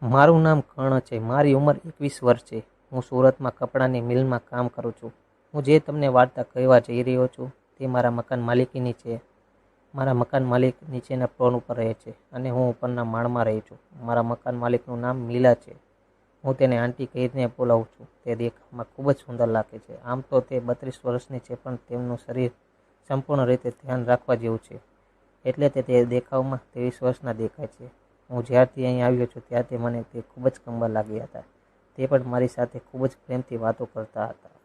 મારું નામ કર્ણ છે. મારી ઉંમર 21 વર્ષ છે. હું સુરતમાં કપડાની મિલમાં કામ કરું છું. હું જે તમને વાર્તા કહેવા જઈ રહ્યો છું તે મારા મકાન માલિકીની છે. મારા મકાન માલિક નીચેના ફ્લોર ઉપર રહે છે અને હું ઉપરના માળમાં રહું છું. મારા મકાન માલિકનું નામ મીલા છે. હું તેને આંટી કહીને બોલાવું છું. તે દેખાવમાં ખૂબ જ સુંદર લાગે છે. આમ તો તે 32 વર્ષની છે, પણ તેમનું શરીર સંપૂર્ણ રીતે ધ્યાન રાખવા જેવું છે, એટલે તે દેખાવમાં 23 વર્ષના દેખાય છે. હું જ્યારથી અહીં આવ્યો છું ત્યારથી મને તે ખૂબ જ ગમવા લાગ્યા હતા. તે પણ મારી સાથે ખૂબ જ પ્રેમથી વાતો કરતા હતા.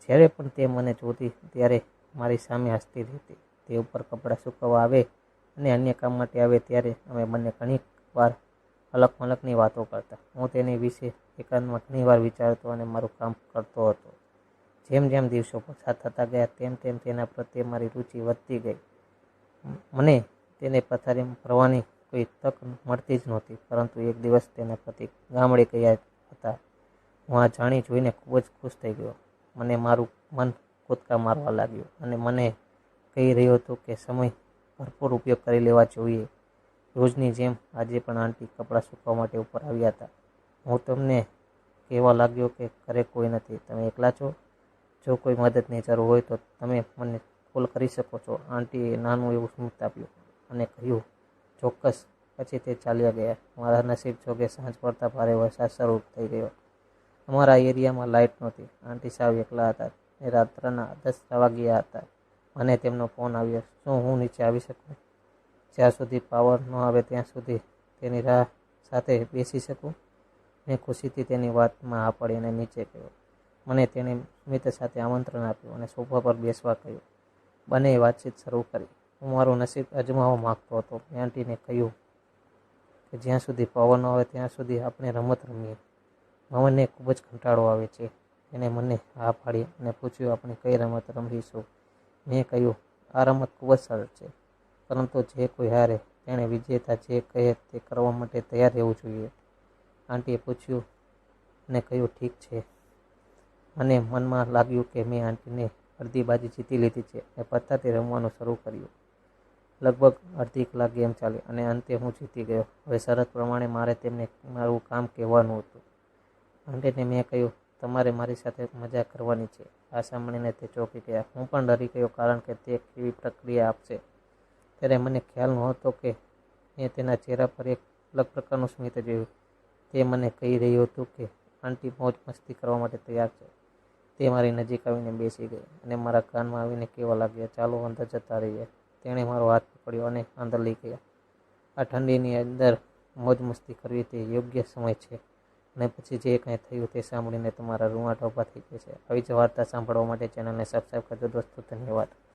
જ્યારે પણ તે મને જોતી ત્યારે મારી સામે હસતી રહેતી. તે ઉપર કપડાં સૂકવવા આવે અને અન્ય કામ માટે આવે ત્યારે અમે બંને ઘણી વાર અલગ મલકની વાતો કરતા. હું તેની વિશે એકાંતમાં ઘણી વાર વિચારતો અને મારું કામ કરતો હતો. જેમ જેમ દિવસો પસાર થતા ગયા તેમ તેમ તેના પ્રત્યે મારી રુચિ વધતી ગઈ. મને તેને પથારીમાં ફરવાની કોઈ તક મળતી જ નહોતી, પરંતુ એક દિવસ તેના પતિ ગામડે ગયા હતા. હું આ જાણી જોઈને ખૂબ જ ખુશ થઈ ગયો. મને મારું મન કૂદકા મારવા લાગ્યું અને મને કહી રહ્યો હતો કે સમય ભરપૂર ઉપયોગ કરી લેવા જોઈએ. રોજની જેમ આજે પણ આંટી કપડાં સૂકવવા માટે ઉપર આવ્યા હતા. હું તેમને કહેવા લાગ્યો કે ઘરે કોઈ નથી, તમે એકલા છો? જો કોઈ મદદની જરૂર હોય તો તમે મને કોલ કરી શકો છો. આંટીએ નાનું એવું સ્મિત આપ્યું અને કહ્યું, ચોક્કસ. પછી તે ચાલ્યા ગયા. મારા નસીબ જોગે સાંજ પડતા ભારે વરસાદ શરૂ થઈ ગયો. અમારા એરિયામાં લાઇટ નહોતી. આંટી સાવ એકલા હતા અને રાત્રના 10 વાગ્યા હતા. મને તેમનો ફોન આવ્યો. શું હું નીચે આવી શકું? જ્યાં સુધી પાવર ન આવે ત્યાં સુધી તેની રાહ સાથે બેસી શકું? મેં ખુશીથી તેની વાતમાં હા પાડી અને નીચે ગયો. મને તેણે સ્મિત સાથે આમંત્રણ આપ્યું અને સોફા પર બેસવા કહ્યું. બંનેએ વાતચીત શરૂ કરી. હું મારું નસીબ અજમાવવા માંગતો હતો. મેં આંટીને કહ્યું કે જ્યાં સુધી પાવર ન આવે ત્યાં સુધી આપણે રમત રમીએ. મમનને ખૂબ જ કંટાળો આવે છે. તેણે મને હા પાડી અને પૂછ્યું, આપણે કઈ રમત રમીશું? મેં કહ્યું, આ રમત ખૂબ જ સરળ છે, પરંતુ જે કોઈ હારે તેણે વિજેતા જે કહે તે કરવા માટે તૈયાર રહેવું જોઈએ. આંટીએ પૂછ્યું અને કહ્યું, ઠીક છે. મને મનમાં લાગ્યું કે મેં આંટીને અડધી બાજી જીતી લીધી છે અને પત્તાથી રમવાનું શરૂ કર્યું. લગભગ અડધી કલાક ગેમ ચાલી અને અંતે હું જીતી ગયો. હવે શરત પ્રમાણે મારે તેમને મારું કામ કહેવાનું હતું. આંટીને મેં કહ્યું, તમારે મારી સાથે મજા કરવાની છે. આ સાંભળીને તે ચોંકી ગયા. હું પણ ડરી ગયો, કારણ કે તે કેવી પ્રતિક્રિયા આપશે. ત્યારે મને ખ્યાલ નહોતો કે મેં તેના ચહેરા પર એક અલગ પ્રકારનું સ્મિત જોયું. તે મને કહી રહ્યું હતું કે આંટી મોજ મસ્તી કરવા માટે તૈયાર છે. તે મારી નજીક આવીને બેસી ગઈ અને મારા કાનમાં આવીને કહેવા લાગ્યા, ચાલો અંદર જતા રહીએ. તેણે મારો હાથ પકડ્યો અને અંદર લઈ ગયા. આ ઠંડીની અંદર મોજ મસ્તી કરવી તે યોગ્ય સમય છે. અને પછી જે કંઈ થયું તે સાંભળીને તમારા રૂંવાટા ઊભા થઈ જશે. આવી જ વાર્તા સાંભળવા માટે ચેનલને સબસ્ક્રાઈબ કરજો દોસ્તો. ધન્યવાદ.